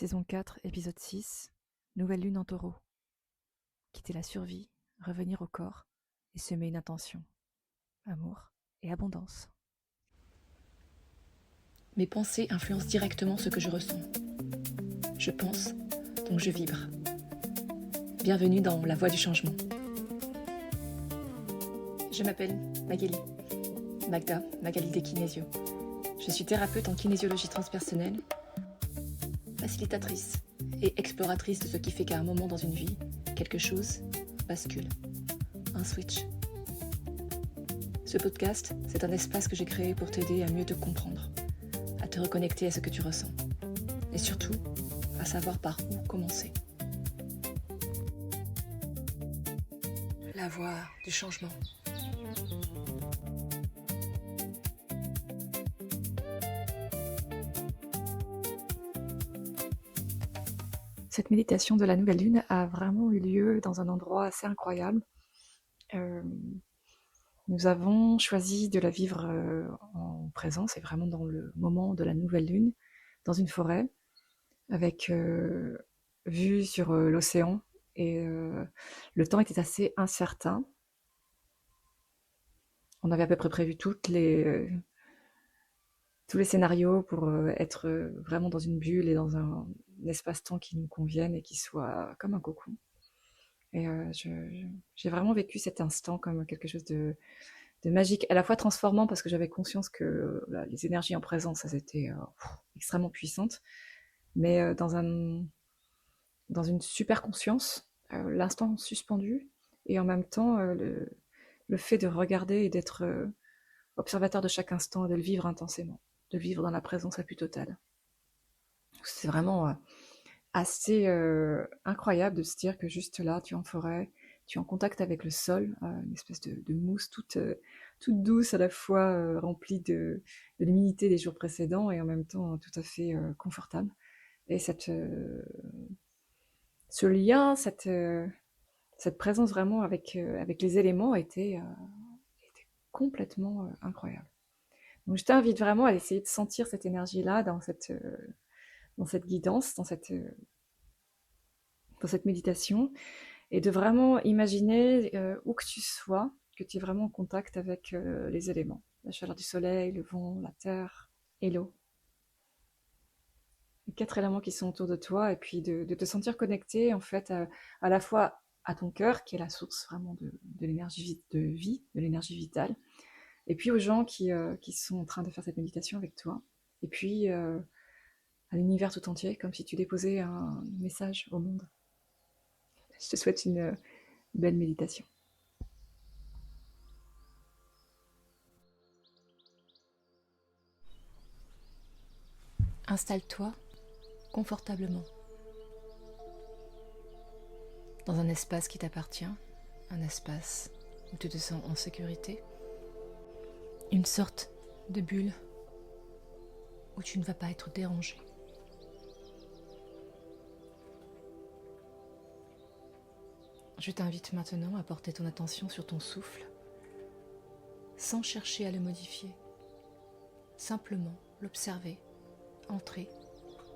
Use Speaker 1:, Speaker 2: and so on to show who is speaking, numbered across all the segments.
Speaker 1: Saison 4, épisode 6, Nouvelle lune en taureau. Quitter la survie, revenir au corps et semer une intention. Amour et abondance.
Speaker 2: Mes pensées influencent directement ce que je ressens. Je pense, donc je vibre. Bienvenue dans La Voie du Changement. Je m'appelle Magali, Magda, Magali Desquinesio. Je suis thérapeute en kinésiologie transpersonnelle, facilitatrice et exploratrice de ce qui fait qu'à un moment dans une vie, quelque chose bascule. Un switch. Ce podcast, c'est un espace que j'ai créé pour t'aider à mieux te comprendre, à te reconnecter à ce que tu ressens, et surtout, à savoir par où commencer. La voie du changement.
Speaker 1: Cette méditation de la nouvelle lune a vraiment eu lieu dans un endroit assez incroyable. Nous avons choisi de la vivre en présence et vraiment dans le moment de la nouvelle lune, dans une forêt, avec vue sur l'océan. Et le temps était assez incertain. On avait à peu près prévu tous les scénarios pour être vraiment dans une bulle et dans un espace-temps qui nous convienne et qui soit comme un cocon. Et j'ai vraiment vécu cet instant comme quelque chose de magique, à la fois transformant parce que j'avais conscience que les énergies en présence, elles étaient extrêmement puissantes, mais dans une super conscience, l'instant suspendu, et en même temps le fait de regarder et d'être observateur de chaque instant et de le vivre intensément, de le vivre dans la présence la plus totale. C'est vraiment assez incroyable de se dire que juste là, tu es en forêt, tu es en contact avec le sol, une espèce de mousse toute douce, à la fois remplie de l'humidité des jours précédents et en même temps tout à fait confortable. Et ce lien, cette présence vraiment avec les éléments était complètement incroyable. Donc je t'invite vraiment à essayer de sentir cette énergie-là dans cette guidance, dans cette méditation, et de vraiment imaginer où que tu sois, que tu es vraiment en contact avec les éléments. La chaleur du soleil, le vent, la terre et l'eau. Les 4 éléments qui sont autour de toi, et puis de te sentir connecté en fait à la fois à ton cœur, qui est la source vraiment de l'énergie de vie, de l'énergie vitale, et puis aux gens qui sont en train de faire cette méditation avec toi, et puis à l'univers tout entier, comme si tu déposais un message au monde. Je te souhaite une belle méditation.
Speaker 2: Installe-toi confortablement dans un espace qui t'appartient, un espace où tu te sens en sécurité, une sorte de bulle où tu ne vas pas être dérangé. Je t'invite maintenant à porter ton attention sur ton souffle, sans chercher à le modifier, simplement l'observer, entrer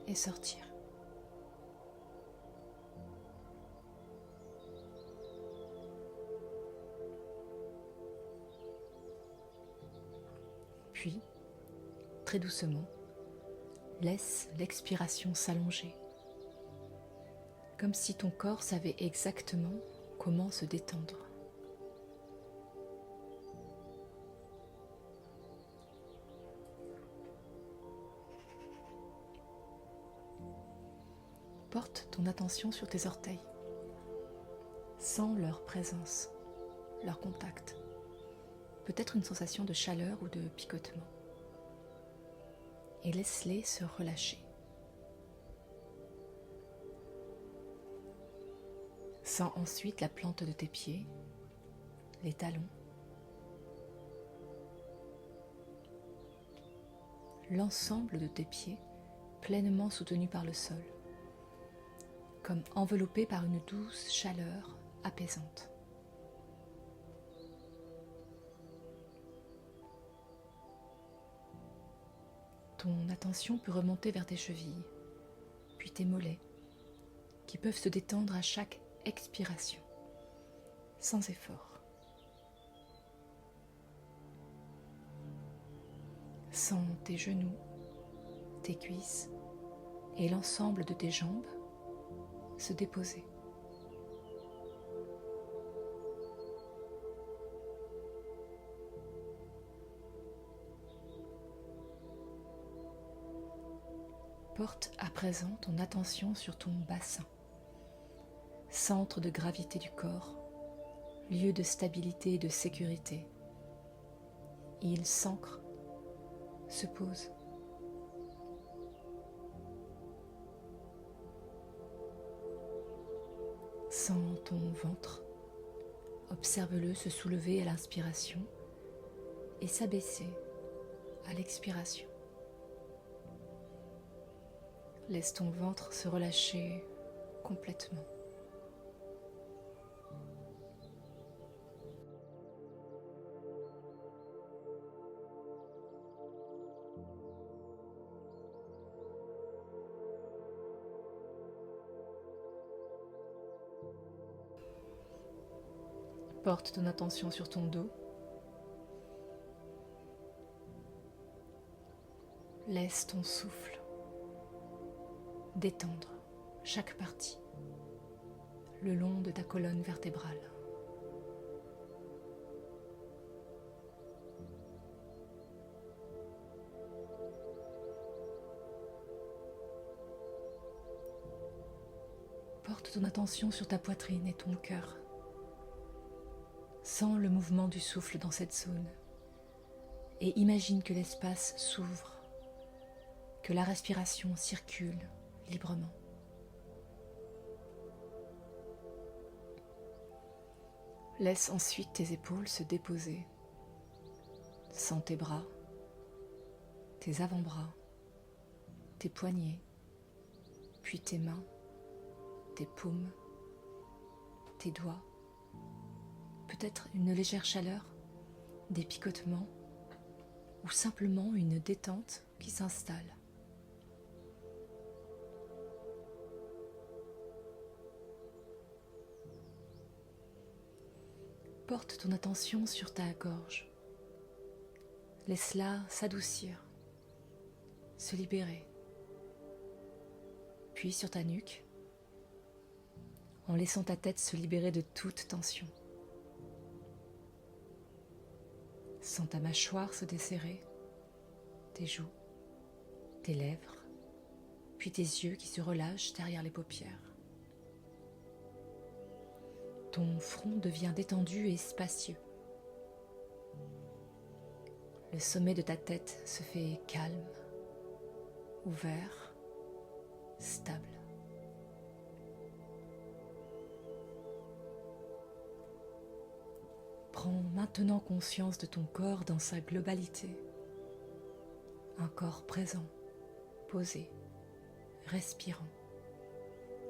Speaker 2: et sortir. Puis, très doucement, laisse l'expiration s'allonger, comme si ton corps savait exactement comment se détendre. Porte ton attention sur tes orteils, sens leur présence, leur contact, peut-être une sensation de chaleur ou de picotement, et laisse-les se relâcher. Sens ensuite la plante de tes pieds, les talons, l'ensemble de tes pieds pleinement soutenus par le sol, comme enveloppés par une douce chaleur apaisante. Ton attention peut remonter vers tes chevilles, puis tes mollets, qui peuvent se détendre à chaque expiration, sans effort. Sens tes genoux, tes cuisses et l'ensemble de tes jambes se déposer. Porte à présent ton attention sur ton bassin, centre de gravité du corps, lieu de stabilité et de sécurité. Il s'ancre, se pose. Sens ton ventre, observe-le se soulever à l'inspiration et s'abaisser à l'expiration. Laisse ton ventre se relâcher complètement. Porte ton attention sur ton dos. Laisse ton souffle détendre chaque partie le long de ta colonne vertébrale. Porte ton attention sur ta poitrine et ton cœur. Sens le mouvement du souffle dans cette zone et imagine que l'espace s'ouvre, que la respiration circule librement. Laisse ensuite tes épaules se déposer. Sens tes bras, tes avant-bras, tes poignets, puis tes mains, tes paumes, tes doigts. Peut-être une légère chaleur, des picotements ou simplement une détente qui s'installe. Porte ton attention sur ta gorge. Laisse-la s'adoucir, se libérer. Puis sur ta nuque, en laissant ta tête se libérer de toute tension. Sens ta mâchoire se desserrer, tes joues, tes lèvres, puis tes yeux qui se relâchent derrière les paupières. Ton front devient détendu et spacieux. Le sommet de ta tête se fait calme, ouvert, stable. Prends maintenant conscience de ton corps dans sa globalité. Un corps présent, posé, respirant,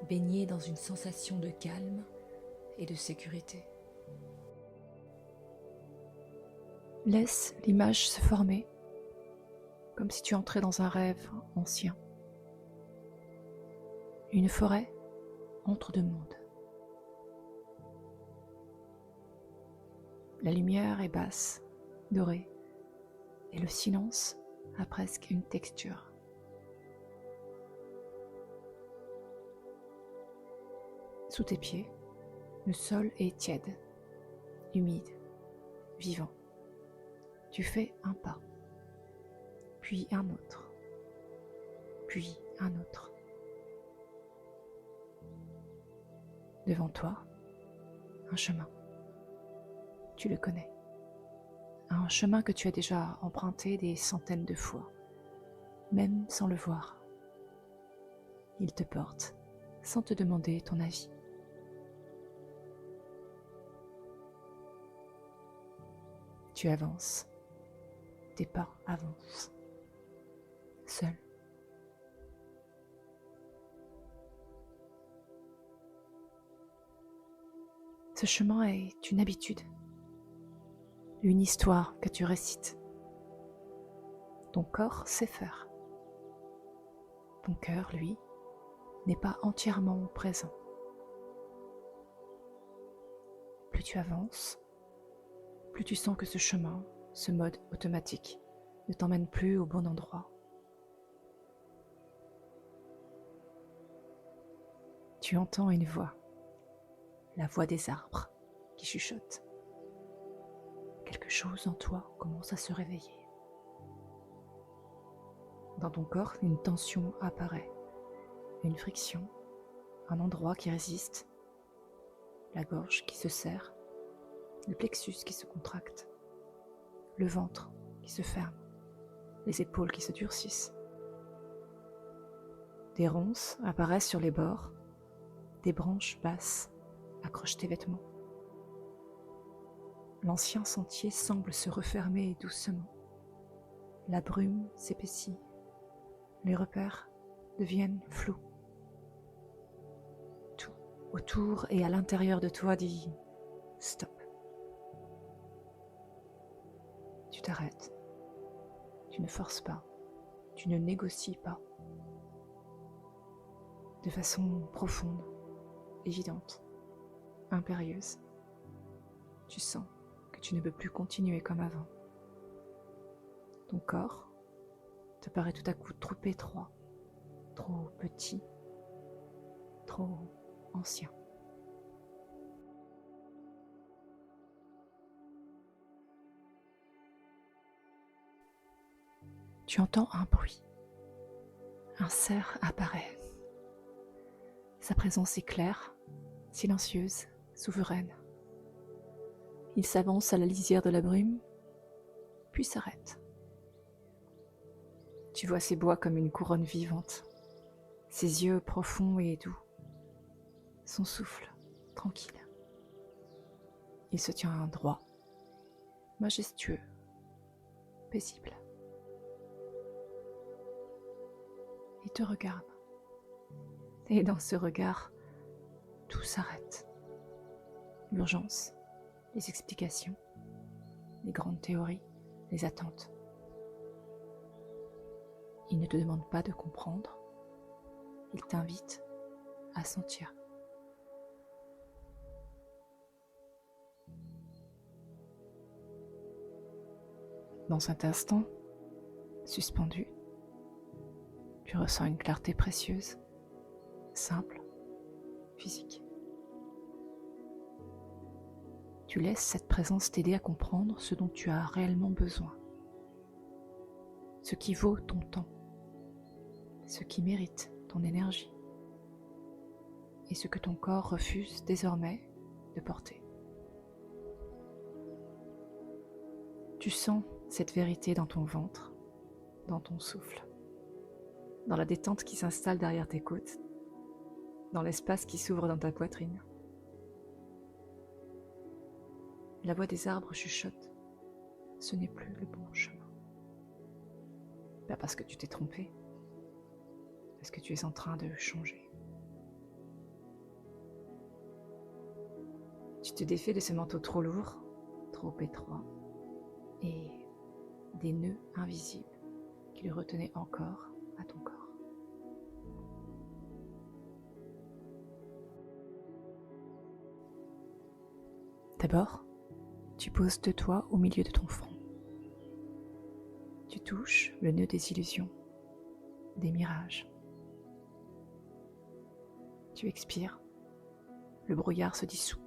Speaker 2: baigné dans une sensation de calme et de sécurité. Laisse l'image se former, comme si tu entrais dans un rêve ancien. Une forêt entre deux mondes. La lumière est basse, dorée, et le silence a presque une texture. Sous tes pieds, le sol est tiède, humide, vivant. Tu fais un pas, puis un autre, puis un autre. Devant toi, un chemin. Tu le connais. Un chemin que tu as déjà emprunté des centaines de fois, même sans le voir. Il te porte sans te demander ton avis. Tu avances, tes pas avancent, seul. Ce chemin est une habitude, une histoire que tu récites. Ton corps sait faire. Ton cœur, lui,
Speaker 1: n'est pas entièrement présent. Plus tu avances, plus tu sens que ce chemin, ce mode automatique, ne t'emmène plus au bon endroit. Tu entends une voix, la voix des arbres qui chuchote. Quelque chose en toi commence à se réveiller. Dans ton corps, une tension apparaît, une friction, un endroit qui résiste, la gorge qui se serre, le plexus qui se contracte, le ventre qui se ferme, les épaules qui se durcissent. Des ronces apparaissent sur les bords, des branches basses accrochent tes vêtements. L'ancien sentier semble se refermer doucement. La brume s'épaissit. Les repères deviennent flous. Tout autour et à l'intérieur de toi dit « stop ». Tu t'arrêtes. Tu ne forces pas. Tu ne négocies pas. De façon profonde, évidente, impérieuse, tu sens que tu ne peux plus continuer comme avant. Ton corps te paraît tout à coup trop étroit, trop petit, trop ancien. Tu entends un bruit. Un cerf apparaît. Sa présence est claire, silencieuse, souveraine. Il s'avance à la lisière de la brume, puis s'arrête. Tu vois ses bois comme une couronne vivante, ses yeux profonds et doux, son souffle tranquille. Il se tient droit, majestueux, paisible. Il te regarde. Et dans ce regard, tout s'arrête. L'urgence, les explications, les grandes théories, les attentes. Il ne te demande pas de comprendre, il t'invite à sentir. Dans cet instant, suspendu, tu ressens une clarté précieuse, simple, physique. Tu laisses cette présence t'aider à comprendre ce dont tu as réellement besoin, ce qui vaut ton temps, ce qui mérite ton énergie et ce que ton corps refuse désormais de porter. Tu sens cette vérité dans ton ventre, dans ton souffle, dans la détente qui s'installe derrière tes côtes, dans l'espace qui s'ouvre dans ta poitrine. La voix des arbres chuchote, ce n'est plus le bon chemin. Pas parce que tu t'es trompé, parce que tu es en train de changer. Tu te défais de ce manteau trop lourd, trop étroit, et des nœuds invisibles qui le retenaient encore à ton corps. D'abord, tu poses de toi au milieu de ton front. Tu touches le nœud des illusions, des mirages. Tu expires, le brouillard se dissout.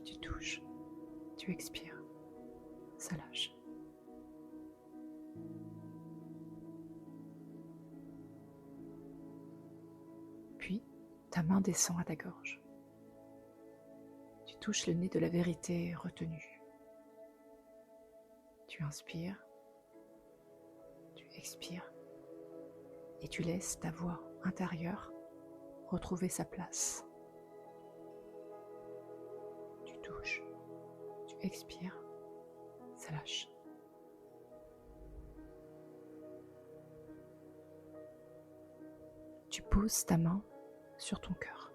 Speaker 1: Tu touches, tu expires, ça lâche. Puis, ta main descend à ta gorge. Tu touches le nez de la vérité retenue. Tu inspires, tu expires et tu laisses ta voix intérieure retrouver sa place. Tu touches, tu expires, ça lâche. Tu poses ta main sur ton cœur.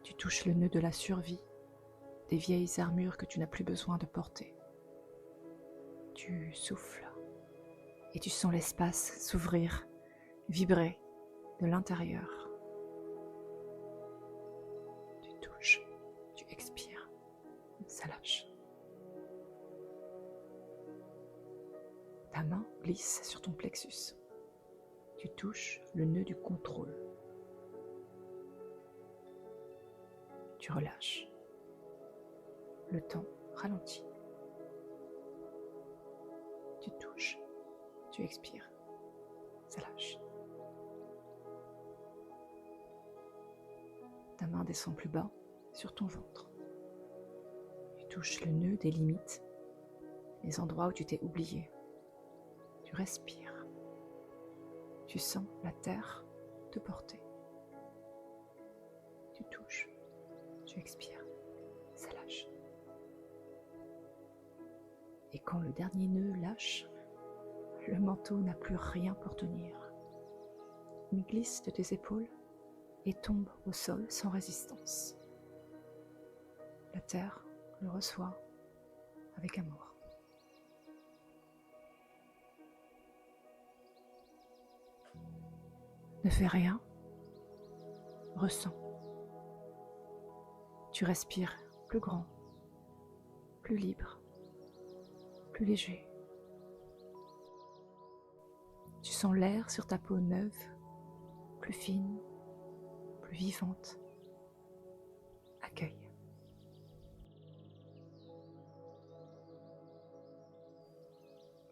Speaker 1: Tu touches le nœud de la survie, des vieilles armures que tu n'as plus besoin de porter. Tu souffles et tu sens l'espace s'ouvrir, vibrer de l'intérieur. Tu touches, tu expires, ça lâche. Ta main glisse sur ton plexus. Tu touches le nœud du contrôle. Tu relâches. Le temps ralentit. Tu touches, tu expires, ça lâche. Ta main descend plus bas sur ton ventre. Tu touches le nœud des limites, les endroits où tu t'es oublié. Tu respires. Tu sens la terre te porter. Tu touches, tu expires, ça lâche. Et quand le dernier nœud lâche, le manteau n'a plus rien pour tenir. Il glisse de tes épaules et tombe au sol sans résistance. La terre le reçoit avec amour. Ne fais rien, ressens. Tu respires plus grand, plus libre, plus léger. Tu sens l'air sur ta peau neuve, plus fine, plus vivante. Accueille.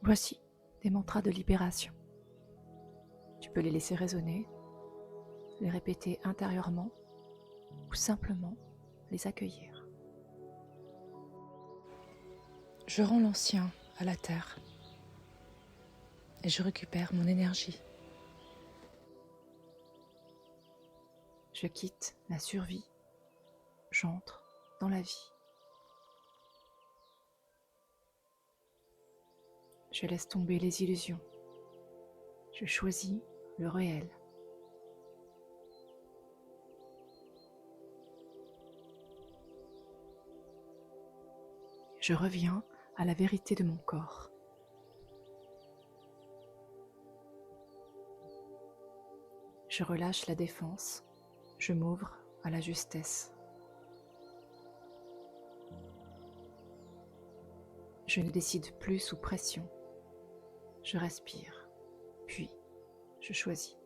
Speaker 1: Voici des mantras de libération. Tu peux les laisser résonner, les répéter intérieurement ou simplement les accueillir. Je rends l'ancien à la terre et je récupère mon énergie. Je quitte la survie, j'entre dans la vie. Je laisse tomber les illusions. Je choisis le réel. Je reviens à la vérité de mon corps. Je relâche la défense, je m'ouvre à la justesse. Je ne décide plus sous pression. Je respire, puis je choisis.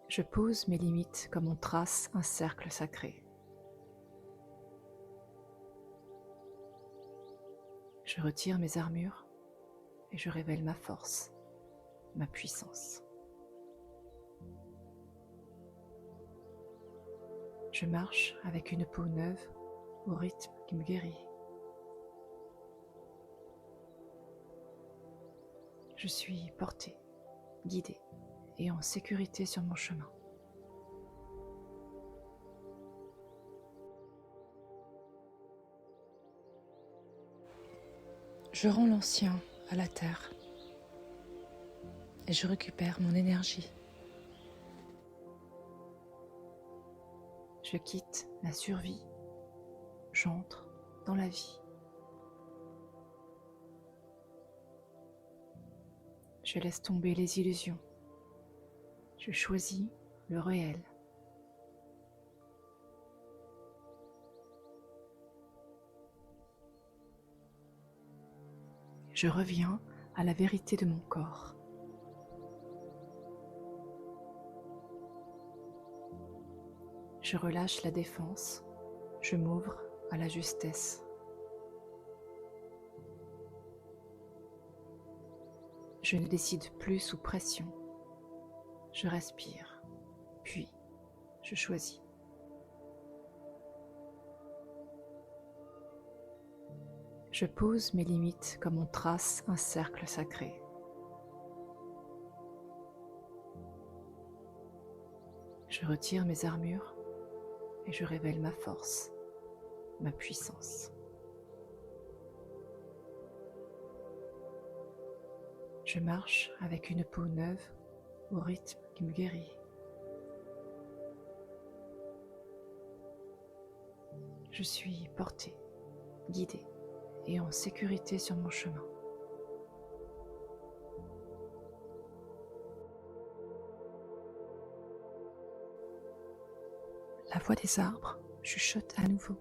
Speaker 1: Je pose mes limites comme on trace un cercle sacré. Je retire mes armures et je révèle ma force, ma puissance. Je marche avec une peau neuve au rythme qui me guérit. Je suis portée, guidée et en sécurité sur mon chemin. Je rends l'ancien à la terre et je récupère mon énergie. Je quitte la survie, j'entre dans la vie. Je laisse tomber les illusions. Je choisis le réel. Je reviens à la vérité de mon corps. Je relâche la défense, je m'ouvre à la justesse. Je ne décide plus sous pression. Je respire, puis je choisis. Je pose mes limites comme on trace un cercle sacré. Je retire mes armures et je révèle ma force, ma puissance. Je marche avec une peau neuve au rythme qui me guérit. Je suis portée, guidée et en sécurité sur mon chemin.
Speaker 2: voix des arbres chuchote à nouveau.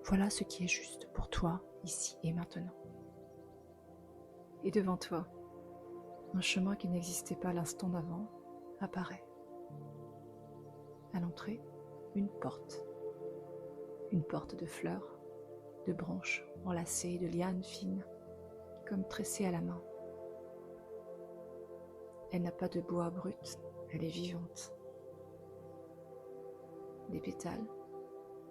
Speaker 2: Voilà ce qui est juste pour toi, ici et maintenant.
Speaker 1: Et devant toi, un chemin qui n'existait pas l'instant d'avant apparaît. À l'entrée, une porte de fleurs, de branches enlacées, de lianes fines, comme tressées à la main. Elle n'a pas de bois brut, elle est vivante. Des pétales,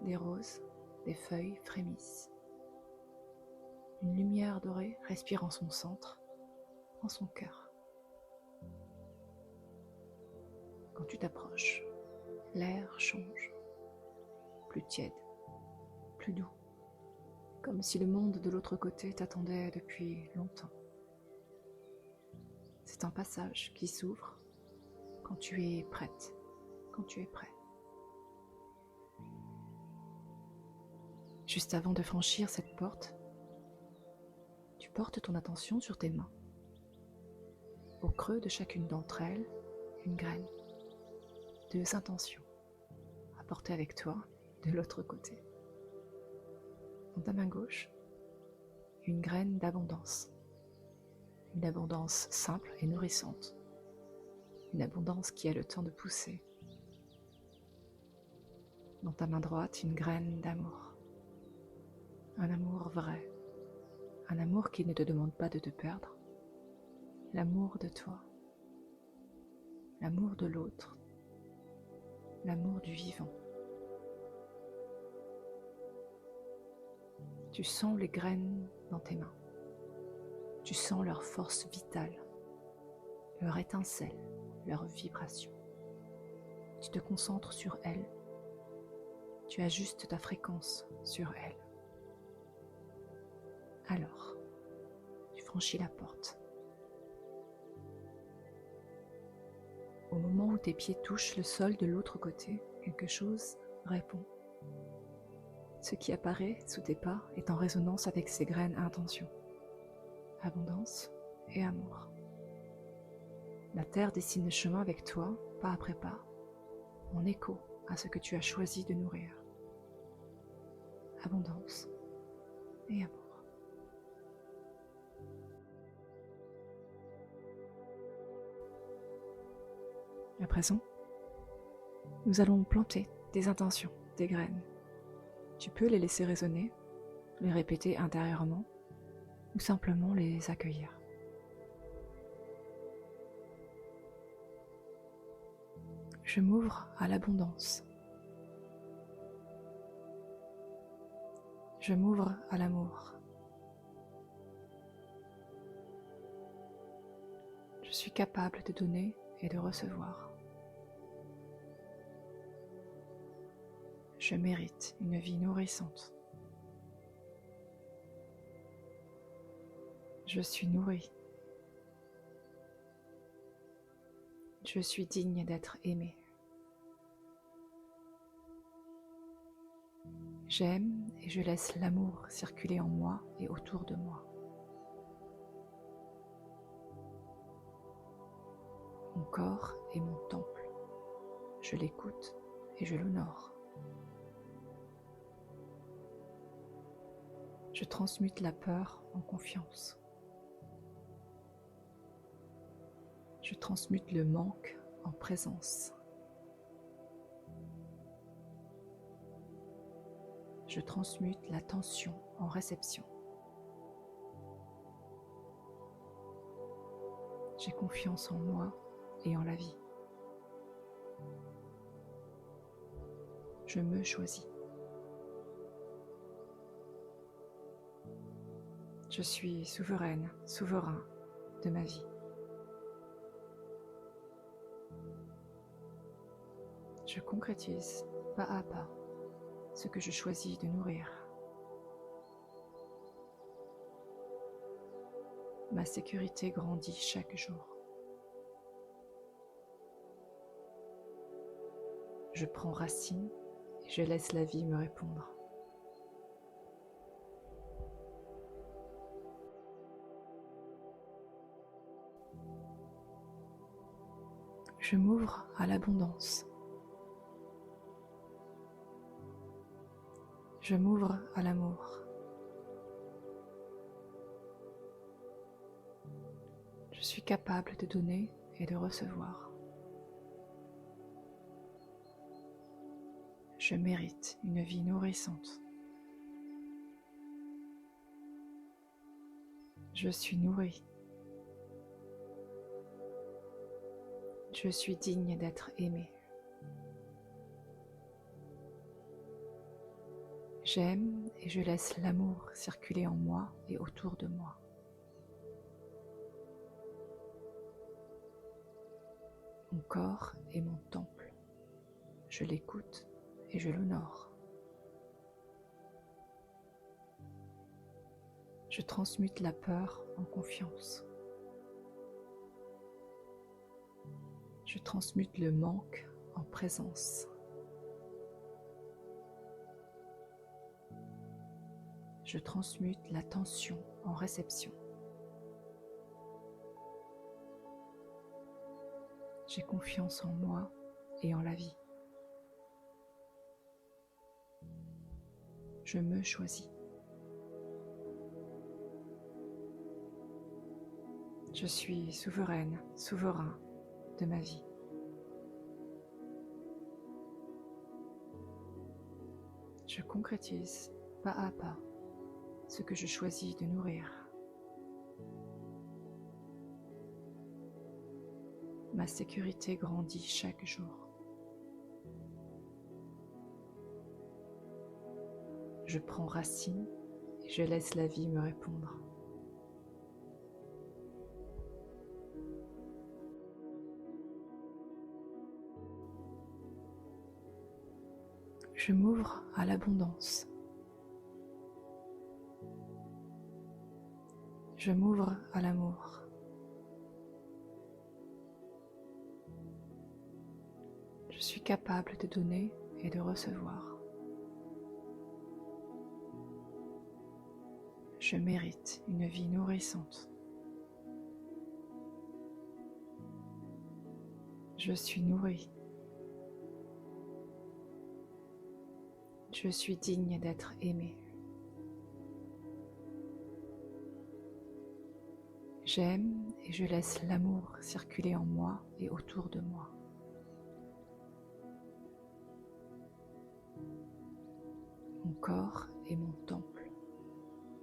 Speaker 1: des roses, des feuilles frémissent. Une lumière dorée respire en son centre, en son cœur. Quand tu t'approches, l'air change, plus tiède, plus doux, comme si le monde de l'autre côté t'attendait depuis longtemps. C'est un passage qui s'ouvre quand tu es prête, quand tu es prêt. Juste avant de franchir cette porte, tu portes ton attention sur tes mains. Au creux de chacune d'entre elles, une graine, 2 intentions à porter avec toi de l'autre côté. Dans ta main gauche, une graine d'abondance. Une abondance simple et nourrissante. Une abondance qui a le temps de pousser. Dans ta main droite, une graine d'amour. Un amour vrai. Un amour qui ne te demande pas de te perdre. L'amour de toi. L'amour de l'autre. L'amour du vivant. Tu sens les graines dans tes mains. Tu sens leur force vitale, leur étincelle, leur vibration. Tu te concentres sur elles. Tu ajustes ta fréquence sur elles. Alors, tu franchis la porte. Au moment où tes pieds touchent le sol de l'autre côté, quelque chose répond. Ce qui apparaît sous tes pas est en résonance avec ces graines intentions. Abondance et amour. La terre dessine le chemin avec toi, pas après pas, en écho à ce que tu as choisi de nourrir. Abondance et amour. À présent, nous allons planter des intentions, des graines. Tu peux les laisser résonner, les répéter intérieurement, ou simplement les accueillir. Je m'ouvre à l'abondance. Je m'ouvre à l'amour. Je suis capable de donner et de recevoir. Je mérite une vie nourrissante. Je suis nourrie. Je suis digne d'être aimée. J'aime et je laisse l'amour circuler en moi et autour de moi. Mon corps est mon temple. Je l'écoute et je l'honore. Je transmute la peur en confiance. Je transmute le manque en présence. Je transmute la tension en réception. J'ai confiance en moi et en la vie. Je me choisis. Je suis souveraine, souverain de ma vie. Je concrétise pas à pas ce que je choisis de nourrir. Ma sécurité grandit chaque jour. Je prends racine et je laisse la vie me répondre. Je m'ouvre à l'abondance. Je m'ouvre à l'amour. Je suis capable de donner et de recevoir. Je mérite une vie nourrissante. Je suis nourri. Je suis digne d'être aimé. J'aime et je laisse l'amour circuler en moi et autour de moi. Mon corps est mon temple. Je l'écoute et je l'honore. Je transmute la peur en confiance. Je transmute le manque en présence. Je transmute la tension en réception. J'ai confiance en moi et en la vie. Je me choisis. Je suis souveraine, souverain de ma vie. Je concrétise pas à pas ce que je choisis de nourrir. Ma sécurité grandit chaque jour. Je prends racine et je laisse la vie me répondre. Je m'ouvre à l'abondance. Je m'ouvre à l'amour. Je suis capable de donner et de recevoir. Je mérite une vie nourrissante. Je suis nourri. Je suis digne d'être aimé. J'aime et je laisse l'amour circuler en moi et autour de moi. Mon corps est mon temple.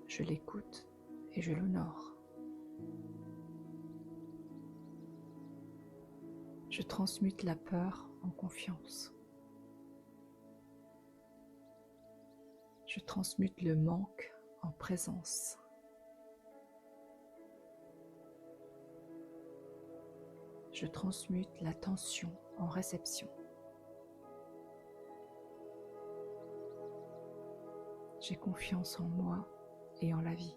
Speaker 1: Je l'écoute et je l'honore. Je transmute la peur en confiance. Je transmute le manque en présence. Je transmute la tension en réception. J'ai confiance en moi et en la vie.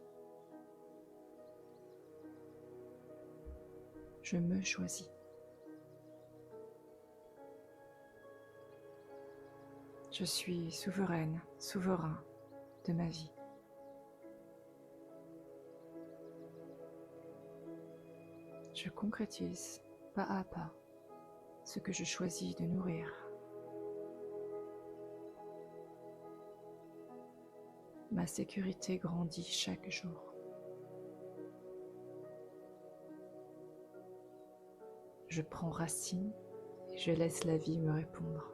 Speaker 1: Je me choisis. Je suis souveraine, souverain de ma vie. Je concrétise pas à pas ce que je choisis de nourrir. Ma sécurité grandit chaque jour. Je prends racine et je laisse la vie me répondre.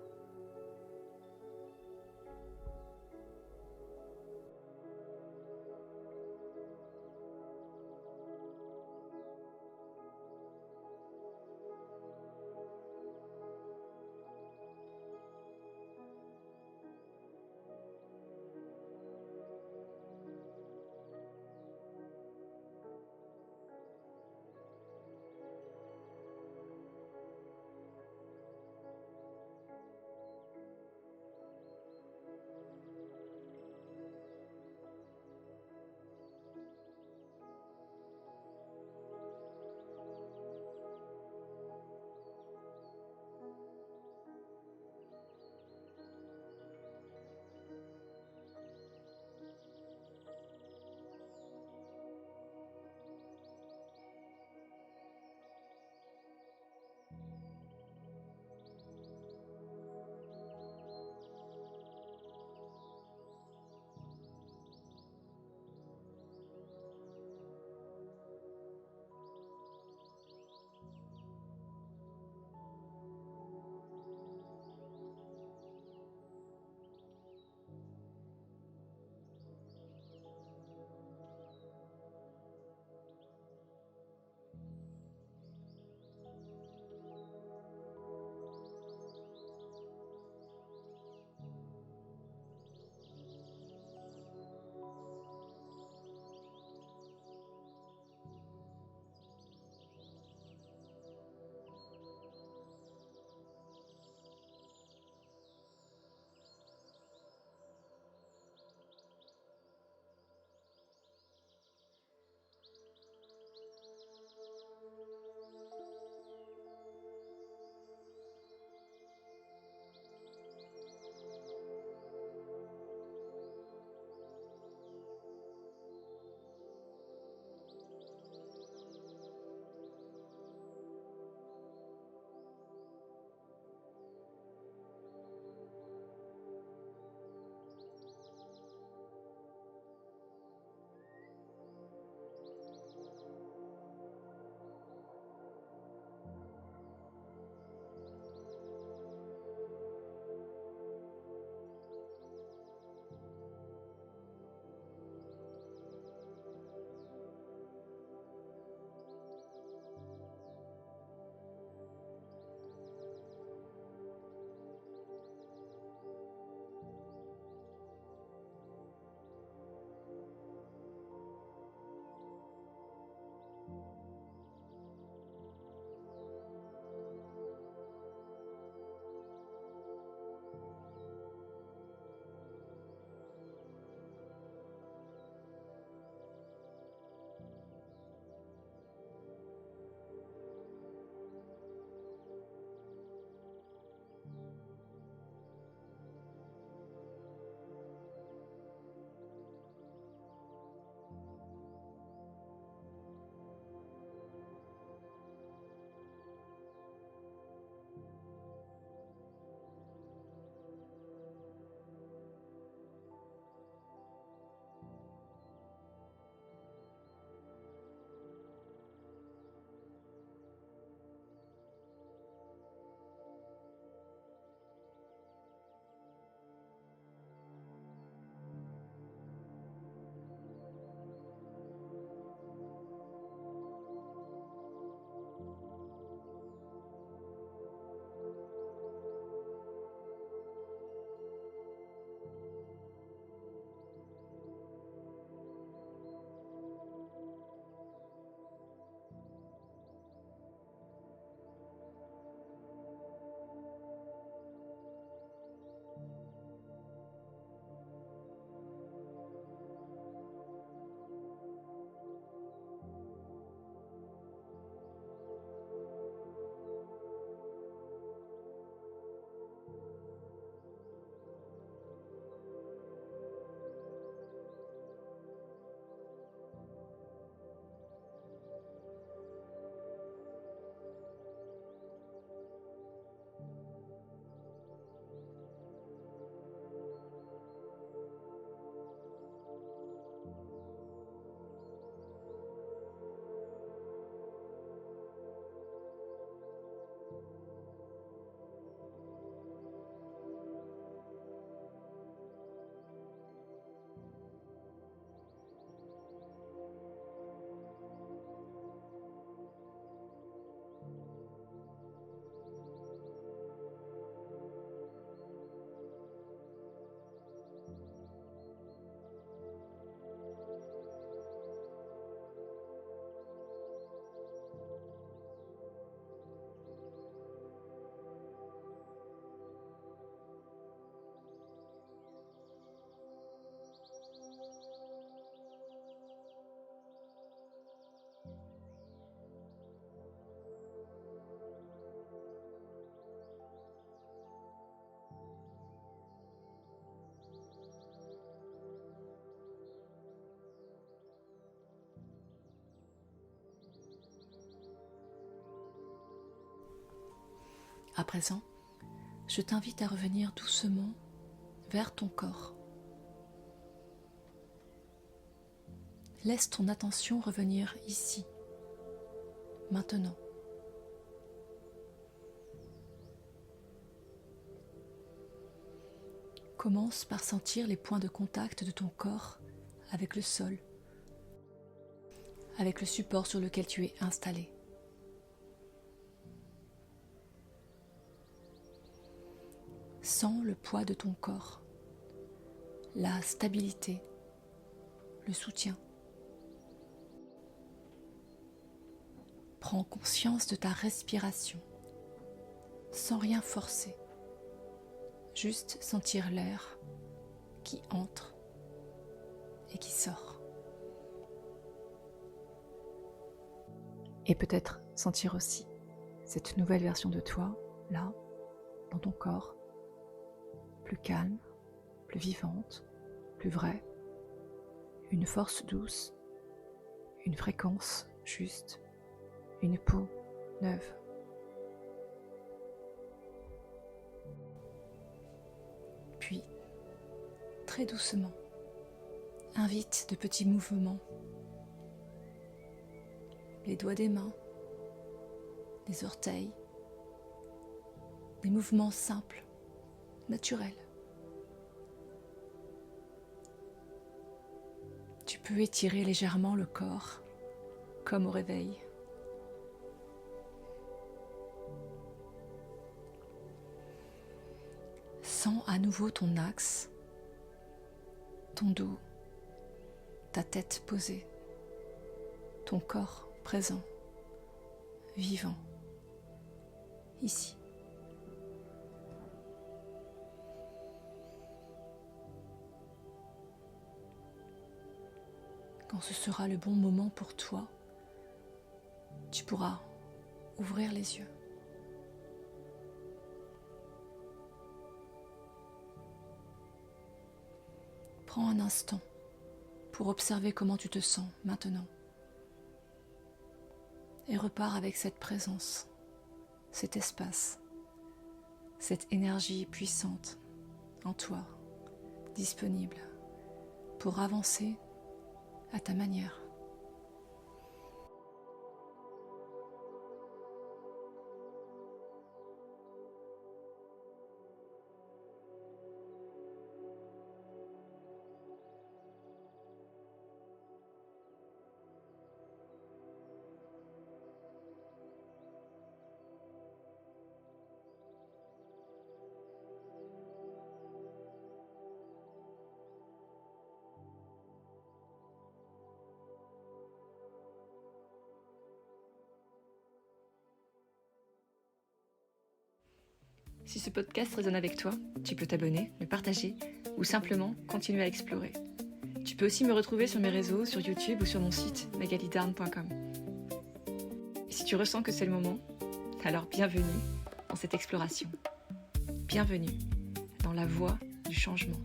Speaker 2: À présent, je t'invite à revenir doucement vers ton corps. Laisse ton attention revenir ici, maintenant. Commence par sentir les points de contact de ton corps avec le sol, avec le support sur lequel tu es installé. Sens le poids de ton corps, la stabilité, le soutien. Prends conscience de ta respiration, sans rien forcer. Juste sentir l'air qui entre et qui sort. Et peut-être sentir aussi cette nouvelle version de toi, là, dans ton corps, plus calme, plus vivante, plus vraie, une force douce, une fréquence juste, une peau neuve. Puis, très doucement, invite de petits mouvements. Les doigts des mains, des orteils, des mouvements simples, naturels. Tu peux étirer légèrement le corps, comme au réveil. Sens à nouveau ton axe, ton dos, ta tête posée, ton corps présent, vivant, ici. Quand ce sera le bon moment pour toi, tu pourras ouvrir les yeux. Prends un instant pour observer comment tu te sens maintenant. Et repars avec cette présence, cet espace, cette énergie puissante en toi, disponible pour avancer à ta manière. Si ce podcast résonne avec toi, tu peux t'abonner, le partager ou simplement continuer à explorer. Tu peux aussi me retrouver sur mes réseaux, sur YouTube ou sur mon site magalidarn.com. Si tu ressens que c'est le moment, alors bienvenue dans cette exploration. Bienvenue dans la voie du changement.